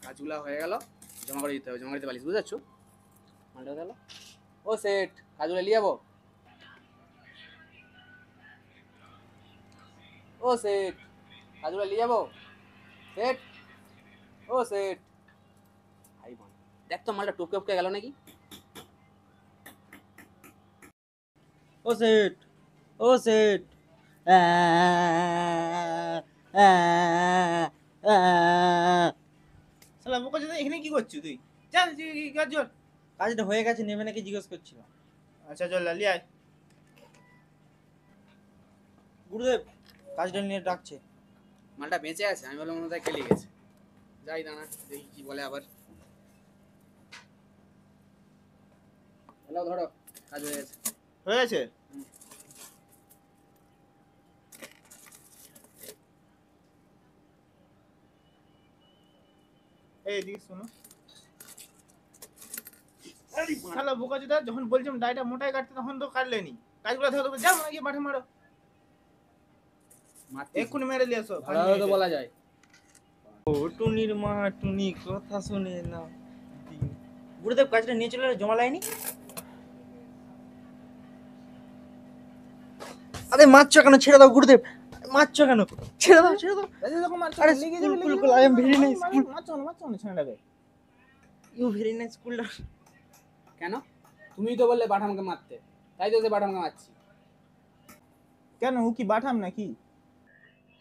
কাজগুলো হয়ে গেল, জমা করে দিতে হবে, জমা দিতে পারিস, বুঝতে পারছো? মালটা গেল। ও সেট, কাজগুলো নিয়ে যাবো। ও সেট, কাজগুলো নিয়ে যাবো। সেট, ও সেট। ভাই বোন, দেখ তো মালটা টপকে টপকে গেল নাকি। ও সেট, ও সেট। শালা বোকা চোদা, এখানে কি করছিস তুই? চল কাজ চল। কাজটা হয়ে গেছে, নেবে নাকি জিজ্ঞেস করছিলাম। আচ্ছা চল লালি আয়। গুরুদেব, কাজটা নিয়ে ডাকছে। মালটা বেঁচে আছে, আমি বললাম মনে হয় খেলে গেছে। যাই দাঁড়া, দেখি কি বলে আবার। হ্যালো, ধরো, কাজ হয়ে গেছে। হয়ে গেছে? এই এদিকে শোনো। শালা বোকা চোদা, যখন বলছিলাম ডাইটা মোটাই কাটতে তখন তো কাটলেনি। কাজগুলো ধরে দেবো, যাও গিয়ে মাঠে মারো। মারতে এক্ষুনি মেরে নিয়ে আসো। ভালো তো বলা যায়। ও টুনির মা টুনি কথা শুনে না। গুরুদেব, কাজটা নিয়ে চলে এলো, জমা লাইনি। আরে মারছো কেন? ছেড়ে দাও গুরুদেব, মারছো কেন? ছেড়ে দাও, ছেড়ে দাও। আরে কুল কুল আই এম ভেরি নাইস। মারছো না ছেলেটাকে। ইউ ভেরি নাইস কুল। কেন? তুমি তো বললে বাঠামকে মারতে, তাই তো সে বাঠামকে মারছি। কেন, ও কি বাঠাম নাকি?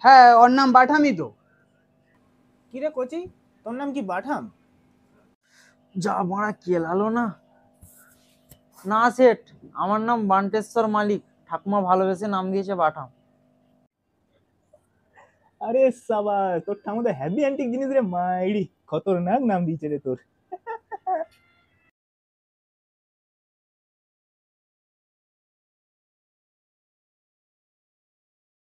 হ্যাঁ, ওর নাম বাঠামই তো। কি রে কোচি, তোর নাম কি বাঠাম? যা মারা কেলালো না। না সেট, আমার নাম বান্টেশ্বর মালিক, ঠাকুমা ভালোবেসে নাম দিয়েছে বাঠাম। আরে সাবা, তোর ঠাকুমা হ্যাভি অ্যান্টিক জিনিস রে মাইরি, খতরনাক নাম দিয়েছে রে তোর।